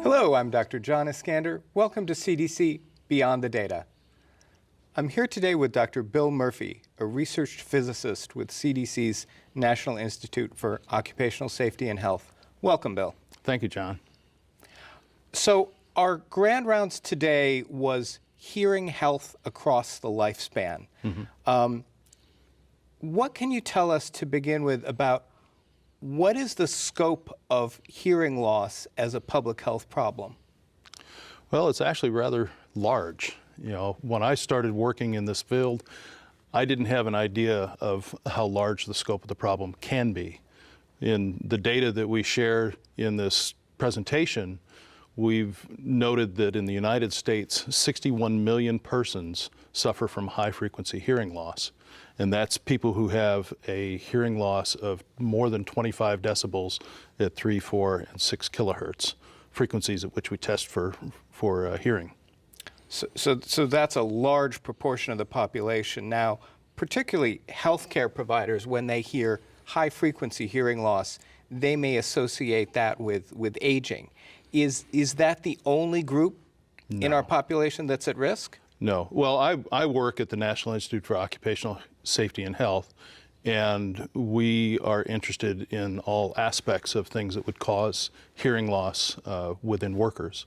Hello, I'm Dr. John Iskander. Welcome to CDC Beyond the Data. I'm here today with Dr. Bill Murphy, a research physicist with CDC's National Institute for Occupational Safety and Health. Welcome, Bill. Thank you, John. So our grand rounds today was hearing health across the lifespan. What can you tell us to begin with about what is the scope of hearing loss as a public health problem? Well, it's actually rather large. You know, when I started working in this field, I didn't have an idea of how large the scope of the problem can be. In the data that we share in this presentation, we've noted that in the United States, 61 million persons suffer from high-frequency hearing loss. And that's people who have a hearing loss of more than 25 decibels at 3, 4, and 6 kilohertz, frequencies at which we test for hearing. So that's a large proportion of the population. Now, particularly healthcare providers, when they hear high-frequency hearing loss, they may associate that with aging. Is that the only group in our population that's at risk? No. Well, I work at the National Institute for Occupational Safety and Health, and we are interested in all aspects of things that would cause hearing loss within workers.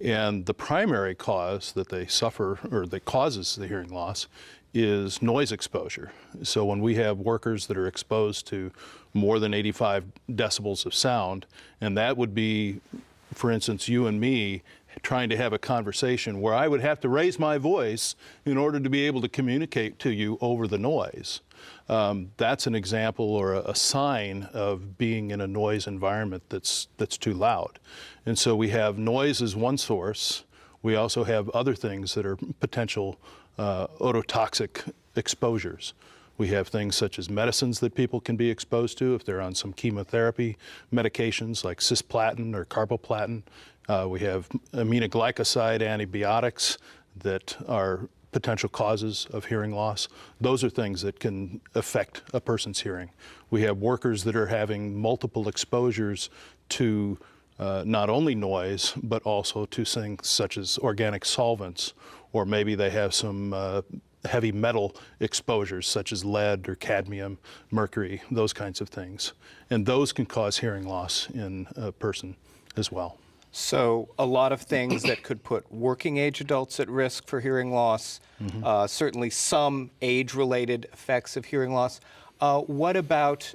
And the primary cause that they suffer, or that causes the hearing loss, is noise exposure. So when we have workers that are exposed to more than 85 decibels of sound, and that would be, for instance, you and me trying to have a conversation where I would have to raise my voice in order to be able to communicate to you over the noise. That's an example or a sign of being in a noise environment that's too loud. And so we have noise as one source. We also have other things that are potential ototoxic exposures. We have things such as medicines that people can be exposed to if they're on some chemotherapy medications like cisplatin or carboplatin. We have aminoglycoside antibiotics that are potential causes of hearing loss. Those are things that can affect a person's hearing. We have workers that are having multiple exposures to not only noise, but also to things such as organic solvents, or maybe they have some heavy metal exposures such as lead or cadmium, mercury, those kinds of things. And those can cause hearing loss in a person as well. So a lot of things that could put working age adults at risk for hearing loss, certainly some age-related effects of hearing loss. What about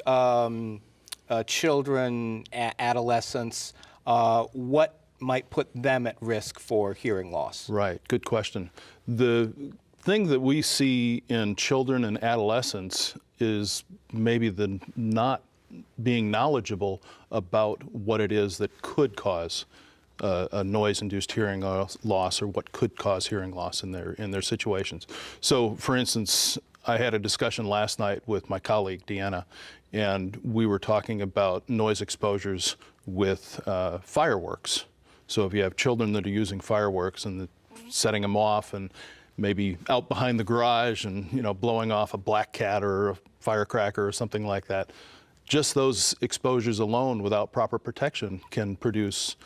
children, adolescents? What might put them at risk for hearing loss? Right, good question. The thing that we see in children and adolescents is maybe the not being knowledgeable about what it is that could cause a noise-induced hearing loss, or what could cause hearing loss in their situations. So, for instance, I had a discussion last night with my colleague Deanna, and we were talking about noise exposures with fireworks. So if you have children that are using fireworks and setting them off, and maybe out behind the garage and blowing off a black cat or a firecracker or something like that, just those exposures alone without proper protection can produce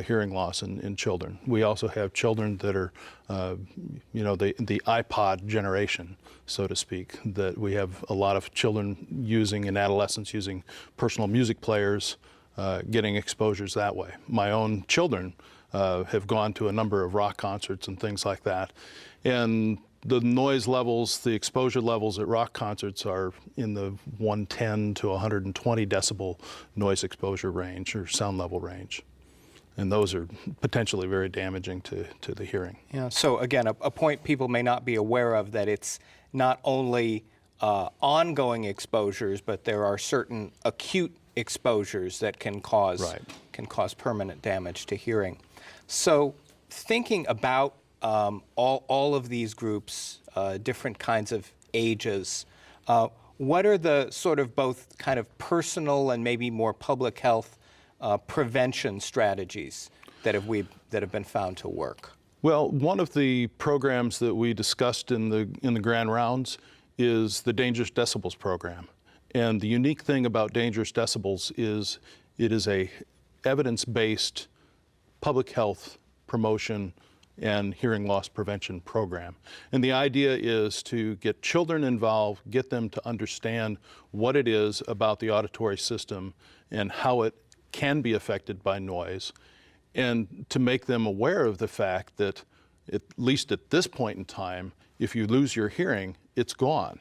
hearing loss in children. We also have children that are, the iPod generation, so to speak, that we have a lot of children using, in adolescence, using personal music players, getting exposures that way. My own children have gone to a number of rock concerts and things like that. And the noise levels, the exposure levels at rock concerts are in the 110 to 120 decibel noise exposure range, or sound level range. And those are potentially very damaging to the hearing. Yeah. So again, a point people may not be aware of, that it's not only ongoing exposures, but there are certain acute exposures that can cause permanent damage to hearing. So thinking about all of these groups, different kinds of ages, what are the sort of both kind of personal and maybe more public health prevention strategies that have been found to work? Well, one of the programs that we discussed in the grand rounds is the Dangerous Decibels program. And the unique thing about Dangerous Decibels is it is a evidence-based public health promotion and hearing loss prevention program. And the idea is to get children involved, get them to understand what it is about the auditory system and how it can be affected by noise, and to make them aware of the fact that, at least at this point in time, if you lose your hearing, it's gone.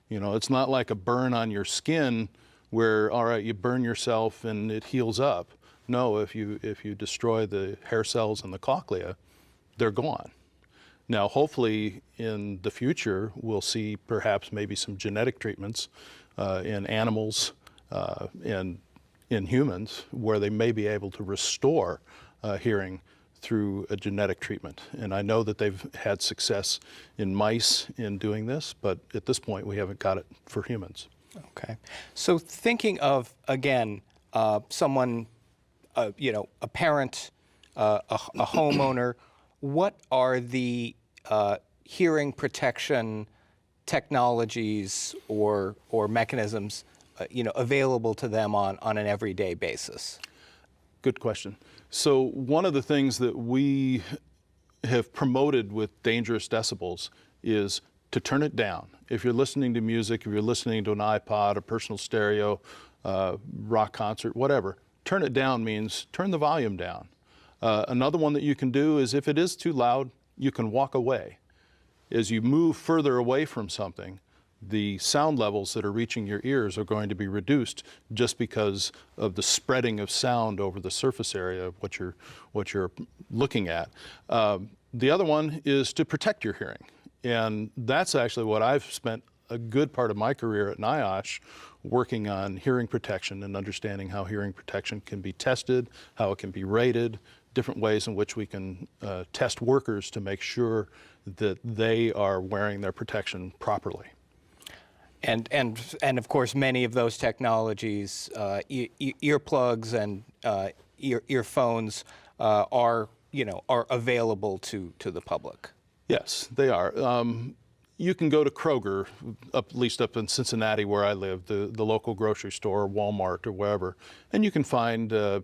You know, it's not like a burn on your skin where, all right, you burn yourself and it heals up. No, if you destroy the hair cells in the cochlea, they're gone. Now, hopefully in the future, we'll see perhaps maybe some genetic treatments in animals and in humans where they may be able to restore hearing through a genetic treatment. And I know that they've had success in mice in doing this, but at this point we haven't got it for humans. Okay. So thinking of, again, someone, you know, a parent, a homeowner, what are the hearing protection technologies or mechanisms, you know, available to them on an everyday basis? Good question. So one of the things that we have promoted with dangerous decibels is to turn it down. If you're listening to music, if you're listening to an iPod, a personal stereo, rock concert, whatever, turn it down means turn the volume down. Another one that you can do is if it is too loud, you can walk away. As you move further away from something, the sound levels that are reaching your ears are going to be reduced just because of the spreading of sound over the surface area of what you're looking at. The other one is to protect your hearing. And that's actually what I've spent a good part of my career at NIOSH working on hearing protection and understanding how hearing protection can be tested, how it can be rated, different ways in which we can test workers to make sure that they are wearing their protection properly. And of course, many of those technologies, earplugs and earphones, are available to the public. Yes, they are. You can go to Kroger, at least up in Cincinnati where I live, the local grocery store, Walmart or wherever, and you can find a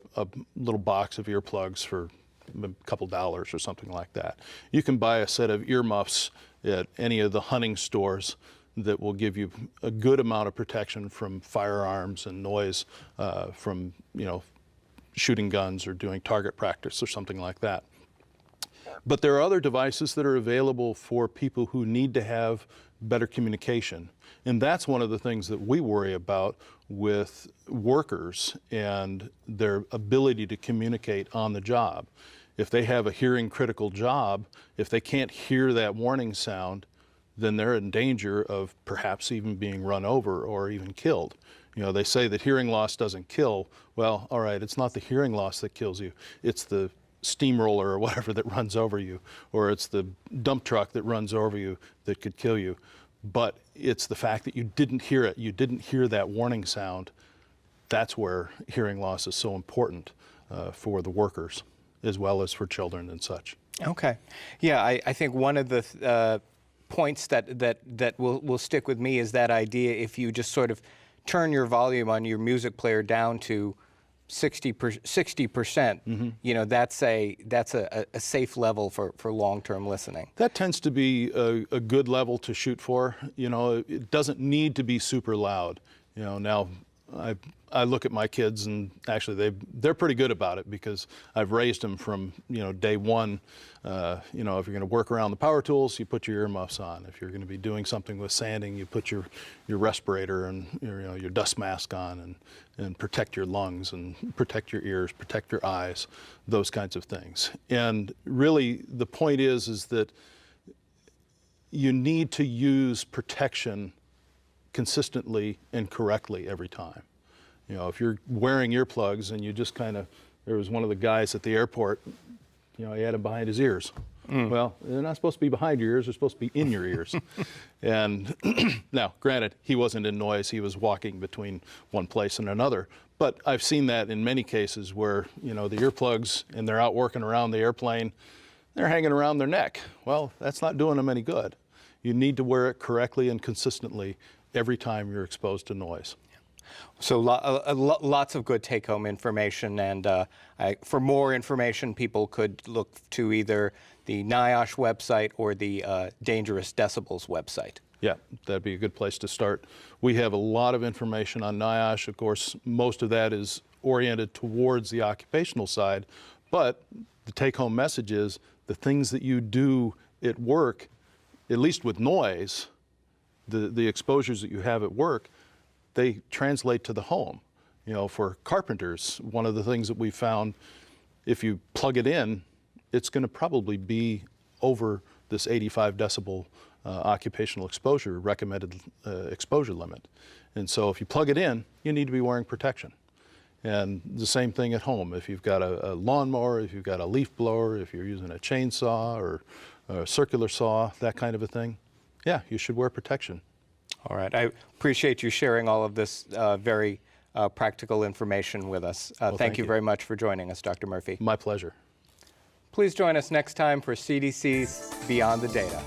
little box of earplugs for a couple dollars or something like that. You can buy a set of earmuffs at any of the hunting stores that will give you a good amount of protection from firearms and noise from, shooting guns or doing target practice or something like that. But there are other devices that are available for people who need to have better communication. And that's one of the things that we worry about with workers and their ability to communicate on the job. If they have a hearing critical job, if they can't hear that warning sound, then they're in danger of perhaps even being run over or even killed. They say that hearing loss doesn't kill. Well, all right, it's not the hearing loss that kills you. It's the steamroller or whatever that runs over you, or it's the dump truck that runs over you that could kill you. But it's the fact that you didn't hear it, you didn't hear that warning sound. That's where hearing loss is so important for the workers, as well as for children and such. Okay. Yeah, I think one of the points that will stick with me is that idea, if you just sort of turn your volume on your music player down to 60%, mm-hmm. That's a safe level for long-term listening. That tends to be a good level to shoot for. It doesn't need to be super loud. Now I look at my kids, and actually they're pretty good about it because I've raised them from day one. If you're going to work around the power tools, you put your earmuffs on. If you're going to be doing something with sanding, you put your respirator and your dust mask on and protect your lungs and protect your ears, protect your eyes, those kinds of things. And really the point is that you need to use protection consistently and correctly every time. If you're wearing earplugs and you just there was one of the guys at the airport, he had them behind his ears. Well, they're not supposed to be behind your ears, they're supposed to be in your ears. And now, granted, he wasn't in noise, he was walking between one place and another. But I've seen that in many cases where, the earplugs, and they're out working around the airplane, they're hanging around their neck. Well, that's not doing them any good. You need to wear it correctly and consistently every time you're exposed to noise. So lots of good take-home information, and for more information, people could look to either the NIOSH website or the Dangerous Decibels website. Yeah, that'd be a good place to start. We have a lot of information on NIOSH. Of course, most of that is oriented towards the occupational side, but the take-home message is the things that you do at work, at least with noise, the exposures that you have at work, they translate to the home. You know, for carpenters, one of the things that we found, if you plug it in, it's going to probably be over this 85 decibel occupational exposure recommended exposure limit. And so if you plug it in, you need to be wearing protection. And the same thing at home. If you've got a lawnmower, if you've got a leaf blower, if you're using a chainsaw or a circular saw, that kind of a thing, yeah, you should wear protection. All right. I appreciate you sharing all of this very practical information with us. Well, thank you very much for joining us, Dr. Murphy. My pleasure. Please join us next time for CDC's Beyond the Data.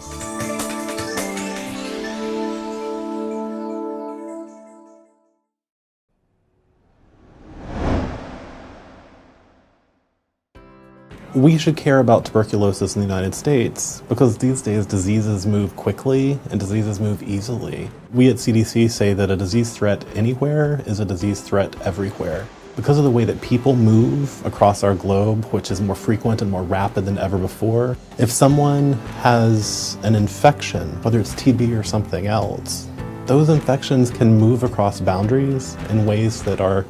We should care about tuberculosis in the United States because these days diseases move quickly and diseases move easily. We at CDC say that a disease threat anywhere is a disease threat everywhere. Because of the way that people move across our globe, which is more frequent and more rapid than ever before, if someone has an infection, whether it's TB or something else, those infections can move across boundaries in ways that are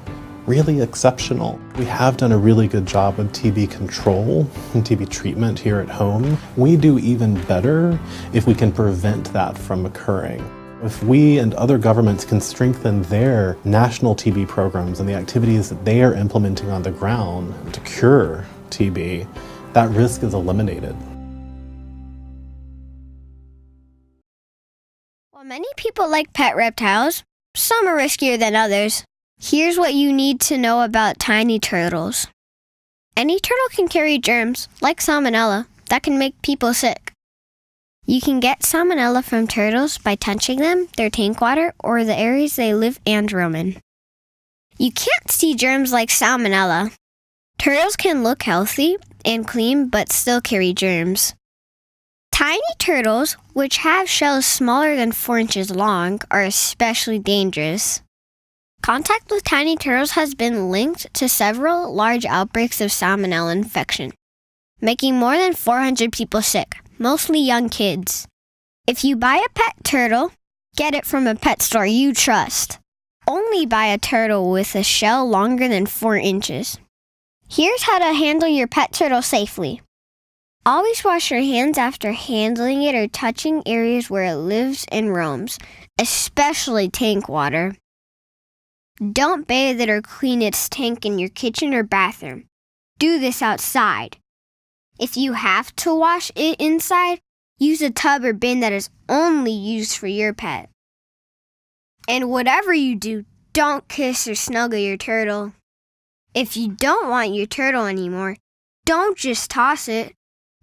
really exceptional. We have done a really good job with TB control and TB treatment here at home. We do even better if we can prevent that from occurring. If we and other governments can strengthen their national TB programs and the activities that they are implementing on the ground to cure TB, that risk is eliminated. While many people like pet reptiles, some are riskier than others. Here's what you need to know about tiny turtles. Any turtle can carry germs, like salmonella, that can make people sick. You can get salmonella from turtles by touching them, their tank water, or the areas they live and roam in. You can't see germs like salmonella. Turtles can look healthy and clean but still carry germs. Tiny turtles, which have shells smaller than 4 inches long, are especially dangerous. Contact with tiny turtles has been linked to several large outbreaks of salmonella infection, making more than 400 people sick, mostly young kids. If you buy a pet turtle, get it from a pet store you trust. Only buy a turtle with a shell longer than 4 inches. Here's how to handle your pet turtle safely. Always wash your hands after handling it or touching areas where it lives and roams, especially tank water. Don't bathe it or clean its tank in your kitchen or bathroom. Do this outside. If you have to wash it inside, use a tub or bin that is only used for your pet. And whatever you do, don't kiss or snuggle your turtle. If you don't want your turtle anymore, don't just toss it.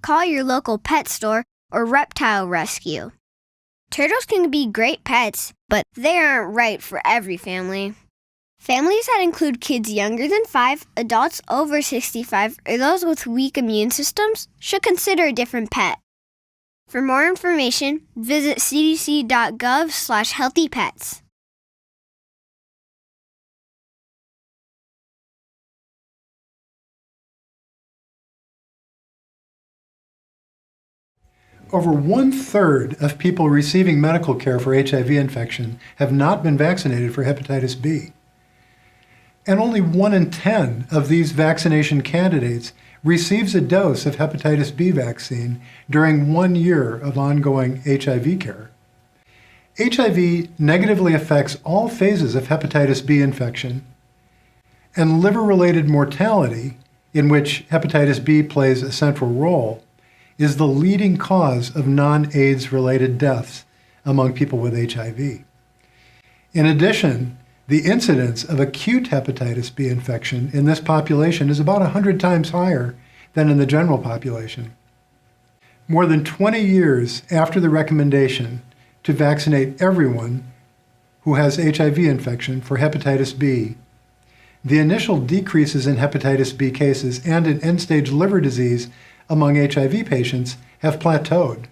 Call your local pet store or reptile rescue. Turtles can be great pets, but they aren't right for every family. Families that include kids younger than 5, adults over 65, or those with weak immune systems should consider a different pet. For more information, visit cdc.gov/healthypets. Over 1/3 of people receiving medical care for HIV infection have not been vaccinated for hepatitis B. And only 1 in 10 of these vaccination candidates receives a dose of hepatitis B vaccine during 1 year of ongoing HIV care. HIV negatively affects all phases of hepatitis B infection, and liver-related mortality, in which hepatitis B plays a central role, is the leading cause of non-AIDS related deaths among people with HIV. In addition, the incidence of acute hepatitis B infection in this population is about 100 times higher than in the general population. More than 20 years after the recommendation to vaccinate everyone who has HIV infection for hepatitis B, the initial decreases in hepatitis B cases and in end-stage liver disease among HIV patients have plateaued.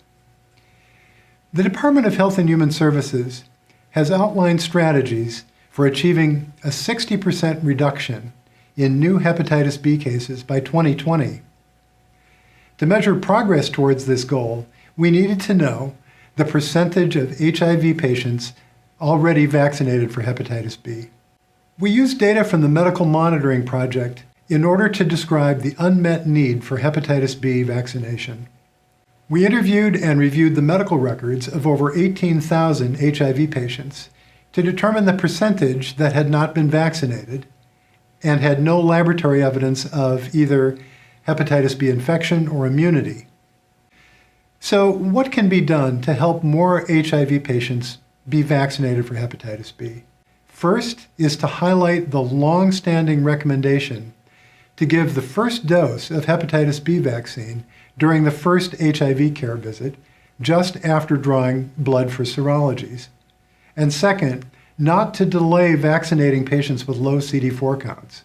The Department of Health and Human Services has outlined strategies for achieving a 60% reduction in new hepatitis B cases by 2020. To measure progress towards this goal, we needed to know the percentage of HIV patients already vaccinated for hepatitis B. We used data from the Medical Monitoring Project in order to describe the unmet need for hepatitis B vaccination. We interviewed and reviewed the medical records of over 18,000 HIV patients to determine the percentage that had not been vaccinated and had no laboratory evidence of either hepatitis B infection or immunity. So, what can be done to help more HIV patients be vaccinated for hepatitis B? First is to highlight the long-standing recommendation to give the first dose of hepatitis B vaccine during the first HIV care visit, just after drawing blood for serologies. And second, not to delay vaccinating patients with low CD4 counts.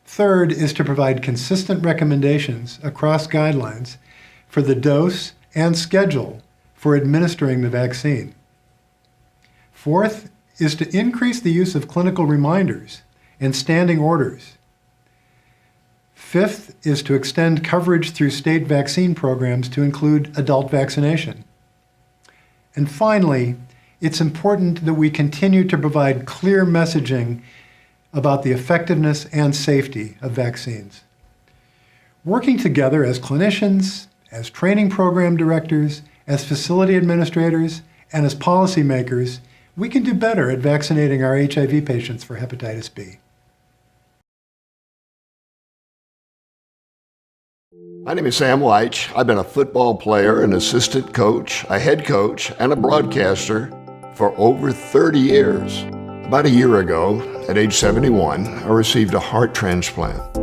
Third is to provide consistent recommendations across guidelines for the dose and schedule for administering the vaccine. Fourth is to increase the use of clinical reminders and standing orders. Fifth is to extend coverage through state vaccine programs to include adult vaccination. And finally, it's important that we continue to provide clear messaging about the effectiveness and safety of vaccines. Working together as clinicians, as training program directors, as facility administrators, and as policymakers, we can do better at vaccinating our HIV patients for hepatitis B. My name is Sam Leitch. I've been a football player, an assistant coach, a head coach, and a broadcaster for over 30 years. About a year ago, at age 71, I received a heart transplant.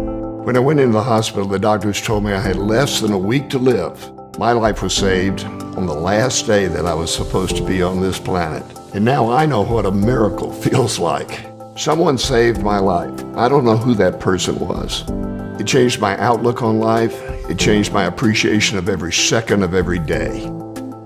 When I went into the hospital, the doctors told me I had less than a week to live. My life was saved on the last day that I was supposed to be on this planet. And now I know what a miracle feels like. Someone saved my life. I don't know who that person was. It changed my outlook on life. It changed my appreciation of every second of every day.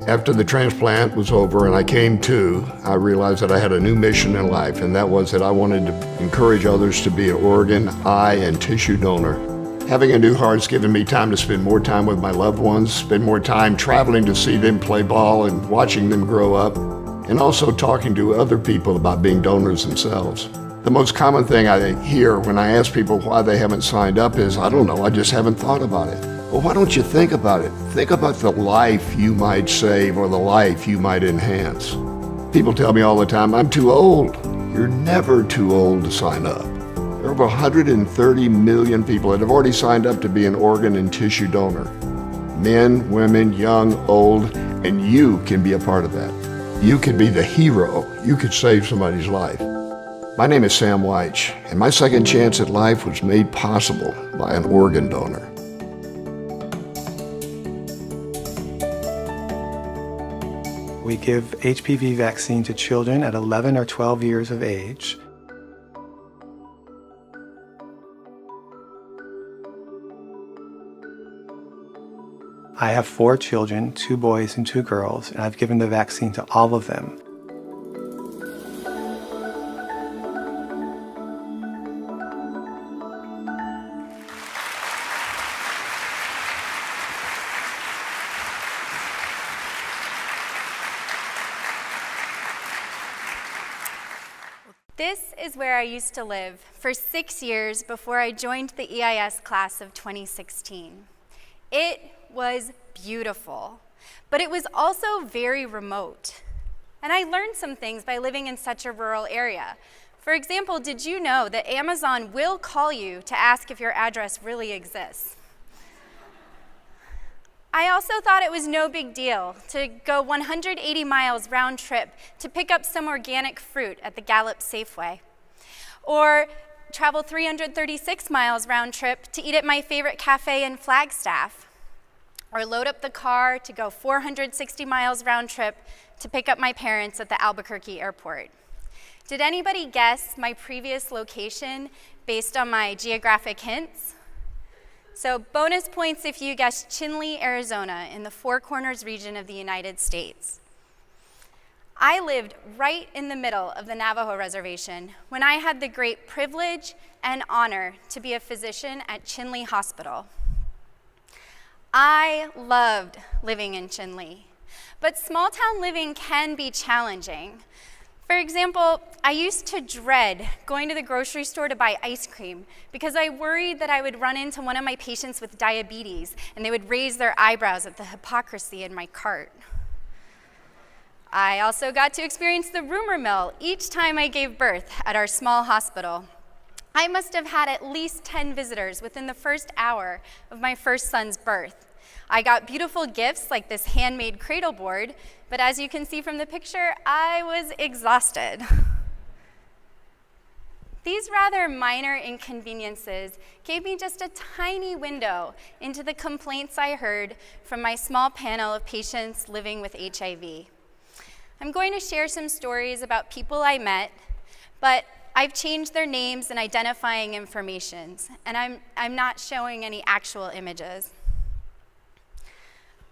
After the transplant was over and I came to, I realized that I had a new mission in life, and that was that I wanted to encourage others to be an organ, eye, and tissue donor. Having a new heart's given me time to spend more time with my loved ones, spend more time traveling to see them play ball and watching them grow up, and also talking to other people about being donors themselves. The most common thing I hear when I ask people why they haven't signed up is, I don't know, I just haven't thought about it. Well, why don't you think about it? Think about the life you might save or the life you might enhance. People tell me all the time, I'm too old. You're never too old to sign up. There are over 130 million people that have already signed up to be an organ and tissue donor. Men, women, young, old, and you can be a part of that. You could be the hero. You could save somebody's life. My name is Sam Leitch, and my second chance at life was made possible by an organ donor. We give HPV vaccine to children at 11 or 12 years of age. I have 4 children, 2 boys and 2 girls, and I've given the vaccine to all of them. This is where I used to live for 6 years before I joined the EIS class of 2016. It was beautiful, but it was also very remote. And I learned some things by living in such a rural area. For example, did you know that Amazon will call you to ask if your address really exists? I also thought it was no big deal to go 180 miles round trip to pick up some organic fruit at the Gallup Safeway, or travel 336 miles round trip to eat at my favorite cafe in Flagstaff, or load up the car to go 460 miles round trip to pick up my parents at the Albuquerque airport. Did anybody guess my previous location based on my geographic hints? So bonus points if you guessed Chinle, Arizona, in the Four Corners region of the United States. I lived right in the middle of the Navajo Reservation when I had the great privilege and honor to be a physician at Chinle Hospital. I loved living in Chinle, but small town living can be challenging. For example, I used to dread going to the grocery store to buy ice cream because I worried that I would run into one of my patients with diabetes and they would raise their eyebrows at the hypocrisy in my cart. I also got to experience the rumor mill each time I gave birth at our small hospital. I must have had at least 10 visitors within the first hour of my first son's birth. I got beautiful gifts like this handmade cradle board, but as you can see from the picture, I was exhausted. These rather minor inconveniences gave me just a tiny window into the complaints I heard from my small panel of patients living with HIV. I'm going to share some stories about people I met, but I've changed their names and identifying information, and I'm not showing any actual images.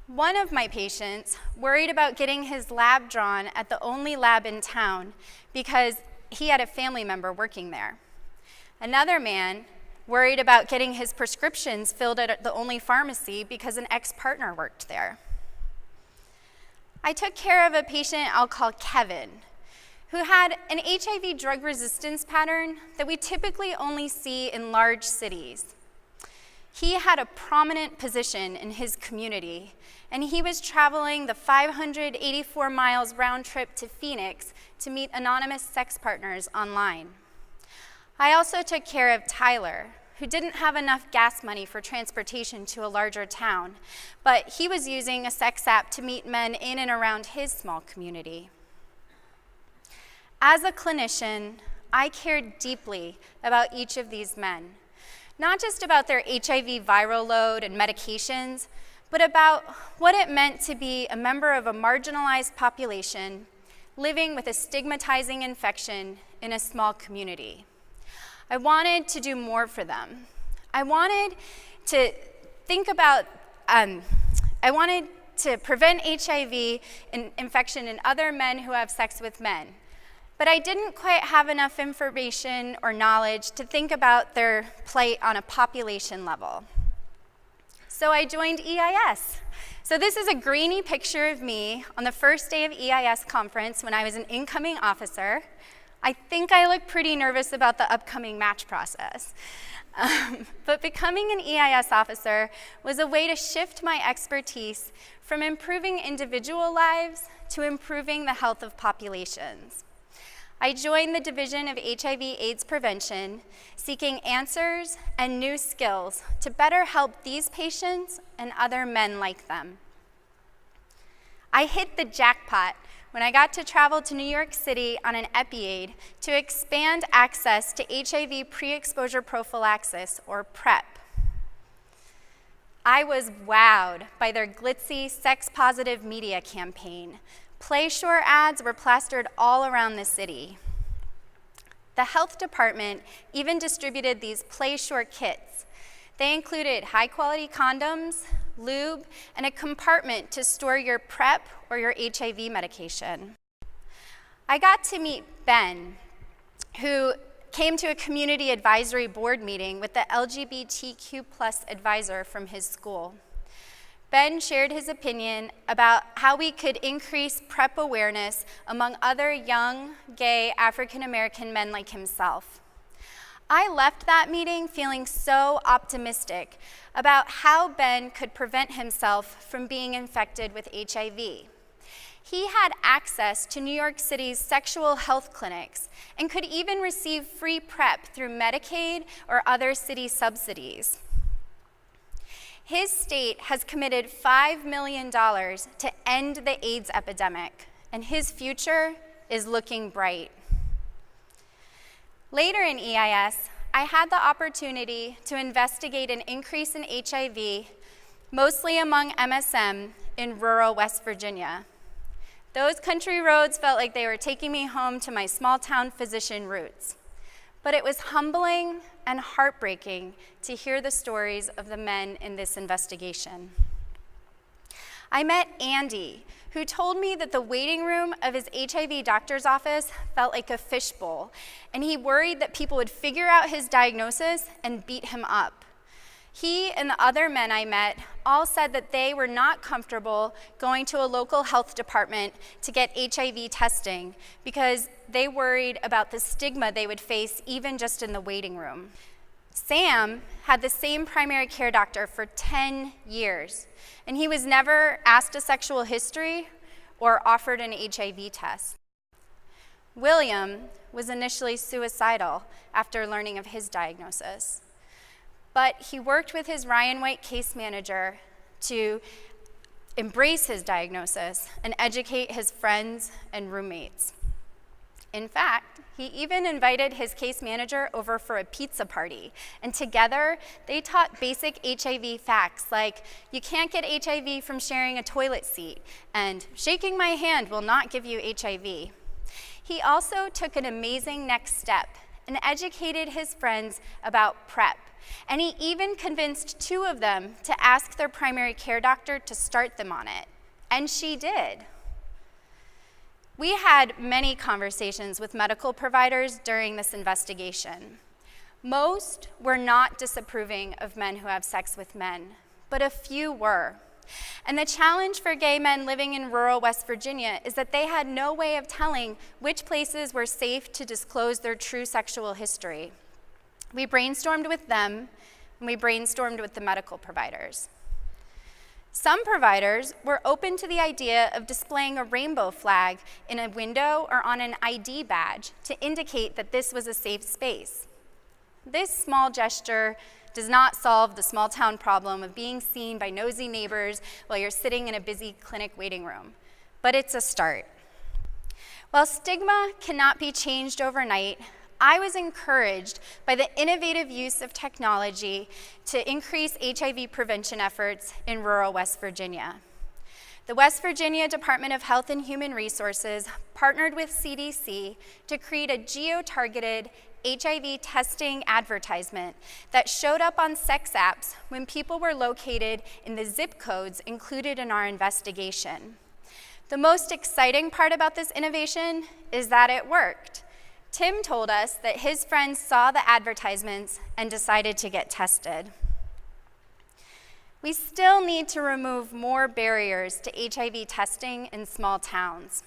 One of my patients worried about getting his lab drawn at the only lab in town because he had a family member working there. Another man worried about getting his prescriptions filled at the only pharmacy because an ex-partner worked there. I took care of a patient I'll call Kevin, who had an HIV drug resistance pattern that we typically only see in large cities. He had a prominent position in his community, and he was traveling the 584 miles round trip to Phoenix to meet anonymous sex partners online. I also took care of Tyler, who didn't have enough gas money for transportation to a larger town, but he was using a sex app to meet men in and around his small community. As a clinician, I cared deeply about each of these men, not just about their HIV viral load and medications, but about what it meant to be a member of a marginalized population living with a stigmatizing infection in a small community. I wanted to do more for them. I wanted to prevent HIV infection in other men who have sex with men. But I didn't quite have enough information or knowledge to think about their plight on a population level. So I joined EIS. So this is a grainy picture of me on the first day of EIS conference when I was an incoming officer. I think I look pretty nervous about the upcoming match process. But becoming an EIS officer was a way to shift my expertise from improving individual lives to improving the health of populations. I joined the Division of HIV/AIDS Prevention, seeking answers and new skills to better help these patients and other men like them. I hit the jackpot when I got to travel to New York City on an EpiAid to expand access to HIV pre-exposure prophylaxis, or PrEP. I was wowed by their glitzy, sex-positive media campaign. PlaySure ads were plastered all around the city. The health department even distributed these PlaySure kits. They included high-quality condoms, lube, and a compartment to store your PrEP or your HIV medication. I got to meet Ben, who came to a community advisory board meeting with the LGBTQ+ advisor from his school. Ben shared his opinion about how we could increase PrEP awareness among other young, gay, African-American men like himself. I left that meeting feeling so optimistic about how Ben could prevent himself from being infected with HIV. He had access to New York City's sexual health clinics and could even receive free PrEP through Medicaid or other city subsidies. His state has committed $5 million to end the AIDS epidemic, and his future is looking bright. Later in EIS, I had the opportunity to investigate an increase in HIV, mostly among MSM, in rural West Virginia. Those country roads felt like they were taking me home to my small town physician roots. But it was humbling and heartbreaking to hear the stories of the men in this investigation. I met Andy, who told me that the waiting room of his HIV doctor's office felt like a fishbowl, and he worried that people would figure out his diagnosis and beat him up. He and the other men I met all said that they were not comfortable going to a local health department to get HIV testing because they worried about the stigma they would face even just in the waiting room. Sam had the same primary care doctor for 10 years, and he was never asked a sexual history or offered an HIV test. William was initially suicidal after learning of his diagnosis, but he worked with his Ryan White case manager to embrace his diagnosis and educate his friends and roommates. In fact, he even invited his case manager over for a pizza party, and together they taught basic HIV facts like you can't get HIV from sharing a toilet seat, and shaking my hand will not give you HIV. He also took an amazing next step and educated his friends about PrEP, and he even convinced 2 of them to ask their primary care doctor to start them on it, and she did. We had many conversations with medical providers during this investigation. Most were not disapproving of men who have sex with men, but a few were. And the challenge for gay men living in rural West Virginia is that they had no way of telling which places were safe to disclose their true sexual history. We brainstormed with them, and we brainstormed with the medical providers. Some providers were open to the idea of displaying a rainbow flag in a window or on an ID badge to indicate that this was a safe space. This small gesture does not solve the small town problem of being seen by nosy neighbors while you're sitting in a busy clinic waiting room, but it's a start. While stigma cannot be changed overnight, I was encouraged by the innovative use of technology to increase HIV prevention efforts in rural West Virginia. The West Virginia Department of Health and Human Resources partnered with CDC to create a geo-targeted HIV testing advertisement that showed up on sex apps when people were located in the zip codes included in our investigation. The most exciting part about this innovation is that it worked. Tim told us that his friends saw the advertisements and decided to get tested. We still need to remove more barriers to HIV testing in small towns.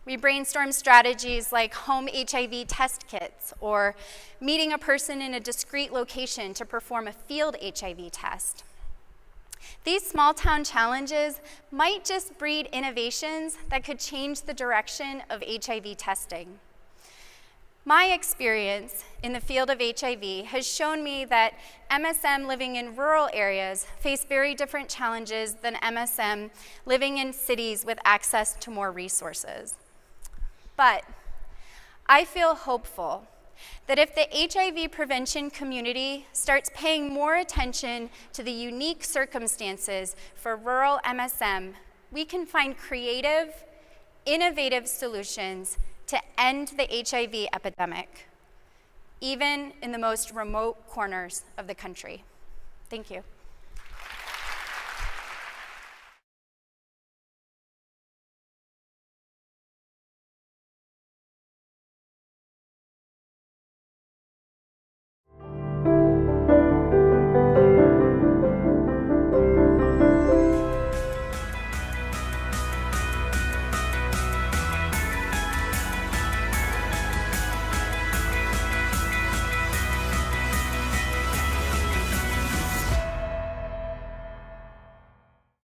We brainstormed strategies like home HIV test kits or meeting a person in a discrete location to perform a field HIV test. These small town challenges might just breed innovations that could change the direction of HIV testing. My experience in the field of HIV has shown me that MSM living in rural areas face very different challenges than MSM living in cities with access to more resources. But I feel hopeful that if the HIV prevention community starts paying more attention to the unique circumstances for rural MSM, we can find creative, innovative solutions to end the HIV epidemic, even in the most remote corners of the country. Thank you.